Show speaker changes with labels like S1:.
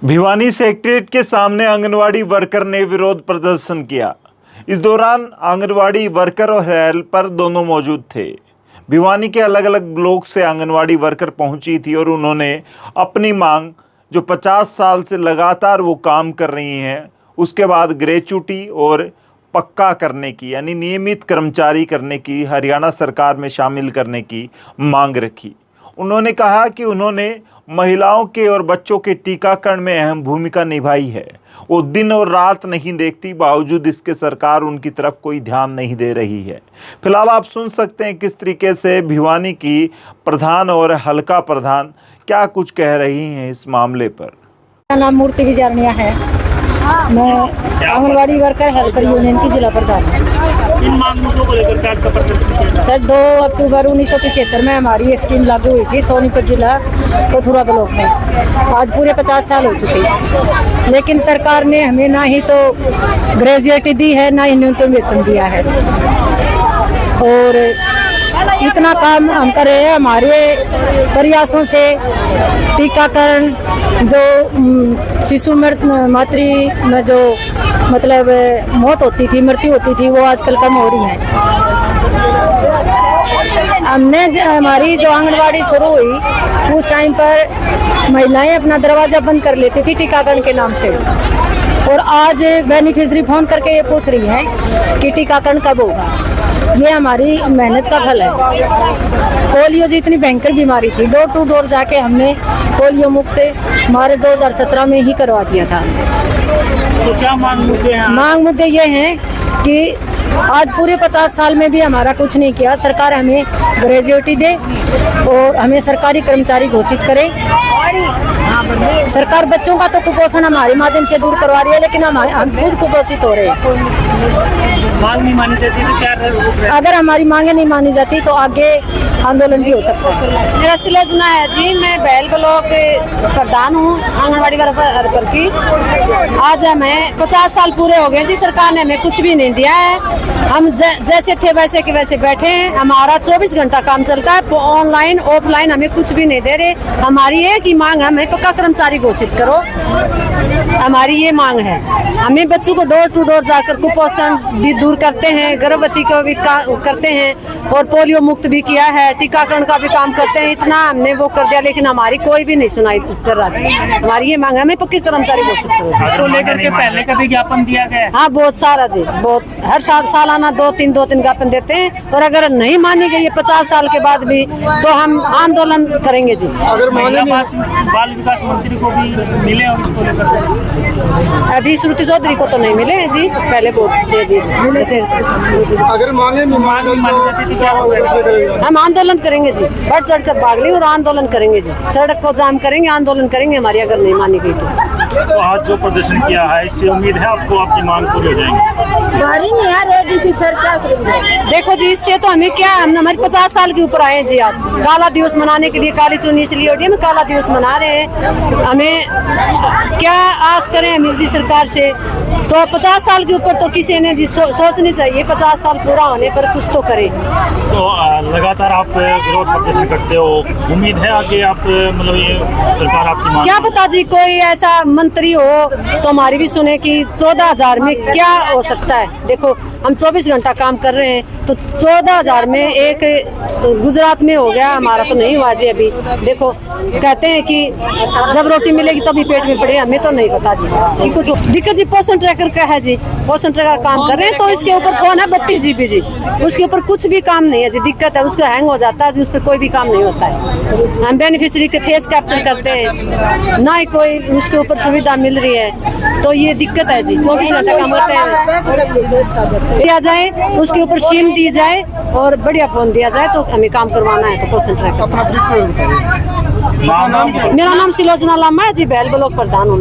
S1: Bhiwani secretariat के सामने anganwadi worker ने विरोध प्रदर्शन किया। इस दौरान आंगनवाड़ी वर्कर और हेल्पर दोनों मौजूद थे। भिवानी के अलग अलग ब्लॉक से आंगनवाड़ी वर्कर पहुंची थी और उन्होंने अपनी मांग, जो 50 साल से लगातार वो काम कर रही हैं, उसके बाद ग्रेच्युटी और पक्का करने की, यानी नियमित कर्मचारी करने की, हरियाणा सरकार में शामिल करने की मांग रखी। उन्होंने कहा कि उन्होंने महिलाओं के और बच्चों के टीकाकरण में अहम भूमिका निभाई है। वो दिन और रात नहीं देखती, बावजूद इसके सरकार उनकी तरफ कोई ध्यान नहीं दे रही है। फिलहाल आप सुन सकते हैं किस तरीके से भिवानी की प्रधान और हल्का प्रधान क्या कुछ कह रही हैं इस मामले पर।
S2: मेरा नाम मूर्ति विजारनिया है। मैं आंगनवाड़ी वर्कर हेल्पर यूनियन की जिला प्रधान हूँ।
S3: इन मांगों को लेकर आज का प्रदर्शन किया।
S2: सर 2 अक्टूबर 1975 में हमारी ये स्कीम लागू हुई थी सोनीपत जिला कथुरा ब्लॉक में। आज पूरे 50 साल हो चुके, लेकिन सरकार ने हमें ना ही तो ग्रेजुएटी दी है, ना ही न्यूनतम वेतन दिया है। और इतना काम हम कर रहे हैं। हमारे प्रयासों से टीकाकरण, जो शिशु मातृ में जो मतलब मौत होती थी, मृत्यु होती थी, वो आजकल कम हो रही है। हमने हमारी जो आंगनवाड़ी शुरू हुई, उस टाइम पर महिलाएं अपना दरवाजा बंद कर लेती थी टीकाकरण के नाम से, और आज बेनिफिशियरी फोन करके ये पूछ रही हैं कि टीकाकरण कब होगा। ये हमारी मेहनत का फल है। पोलियो जितनी भयंकर बीमारी थी, डोर टू डोर जाके हमने पोलियो मुक्त हमारे 2017 में ही करवा दिया था।
S3: तो क्या मांग मुद्दे हैं?
S2: मांग मुद्दे ये हैं कि आज पूरे 50 साल में भी हमारा कुछ नहीं किया। सरकार हमें ग्रेजुएटी दे और हमें सरकारी कर्मचारी घोषित करे। सरकार बच्चों का तो कुपोषण हमारे माध्यम से दूर करवा रही है, लेकिन हम खुद कुपोषित हो रहे हैं।
S3: मांग नहीं मानी जाती तो क्या?
S2: अगर हमारी मांगे नहीं मानी जाती तो आगे आंदोलन भी हो सकता है।
S4: मेरा सुलोचना है जी, मैं बैल ब्लॉक प्रधान हूँ आंगनवाड़ी वर्कर की। आज हमें 50 साल पूरे हो गए जी, सरकार ने हमें कुछ भी नहीं दिया है। हम जैसे थे वैसे के वैसे बैठे हैं। हमारा 24 घंटा काम चलता है, ऑनलाइन ऑफलाइन हमें कुछ भी नहीं दे रहे। हमारी है कि मांग, हमें पक्का कर्मचारी घोषित करो, हमारी ये मांग है। हमें बच्चों को डोर टू डोर जाकर कुपोषण भी दूर करते हैं, गर्भवती को भी करते हैं, और पोलियो मुक्त भी किया है, टीकाकरण का भी काम करते हैं। इतना हमने वो कर दिया, लेकिन हमारी कोई भी नहीं सुनाई कर रहा जी। हमारी ये मांग है, हमें पक्के कर्मचारी घोषित करो।
S3: इसको लेकर के पहले का विज्ञापन दिया गया?
S2: हाँ, बहुत सारा जी, बहुत। हर सालाना 2-3 ज्ञापन देते हैं, और अगर नहीं मानी गई 50 साल के बाद भी, तो हम आंदोलन करेंगे जी।
S3: अगर बाल विकास मंत्री को भी मिले और इसको लेकर?
S2: अभी श्रुति चौधरी को तो नहीं मिले हैं जी, पहले बहुत दे दिए।
S5: अगर मांगे नहीं मानी
S3: जाती तो क्या होगा?
S2: हम आंदोलन करेंगे जी, बढ़ चढ़ कर भाग ली और आंदोलन करेंगे जी। सड़क को जाम करेंगे, आंदोलन करेंगे हमारी अगर नहीं मानी गई तो
S3: आज जो प्रदर्शन किया है, इससे उम्मीद है आपको आपकी मांग पूरी हो जाएंगी?
S2: सर क्या करेंगे? देखो जी, इससे तो हमें क्या, हम हमारे 50 साल के ऊपर आए हैं जी। आज काला दिवस मनाने के लिए काली चुन्नी इसलिए ओढ़ी, हम काला दिवस मना रहे हैं। हमें क्या आस करें हम इसी सरकार से? तो 50 साल के ऊपर तो किसी ने सोचनी चाहिए, 50 साल पूरा होने पर कुछ तो करे।
S3: तो लगातार आप विरोध प्रदर्शन करते हो, उम्मीद है आगे आप मतलब ये सरकार आपकी मांग?
S2: क्या पता जी, कोई ऐसा मंत्री हो तो हमारी भी सुने कि 14,000 में क्या हो सकता है। देखो, हम 24 घंटा काम कर रहे हैं, तो 14,000 में एक गुजरात में हो गया, हमारा तो नहीं हुआ जी अभी। देखो, कहते हैं कि जब रोटी मिलेगी तभी पेट में पड़े, हमें तो नहीं पता जी कि कुछ दिक्कत जी। पोषण ट्रैकर का है जी, पोषण ट्रैकर काम कर रहे हैं, तो इसके ऊपर फोन है 32 GB जी, उसके ऊपर कुछ भी काम नहीं है जी। दिक्कत है, उसका हैंग हो जाता है जी, उस पर कोई भी काम नहीं होता है। हम बेनिफिशियरी के फेस कैप्चर करते हैं, ना ही कोई उसके ऊपर सुविधा मिल रही है, तो ये दिक्कत है जी। 24 घंटा काम करते हैं, दिया जाए उसके ऊपर शीम दी जाए और बढ़िया फोन दिया जाए, तो हमें काम करवाना है। तो पोषण ट्रैकर।
S5: अपना परिचय बताइए।
S2: मेरा नाम सुलोचना लामा है जी, बैल ब्लॉक प्रधान हूँ मैं।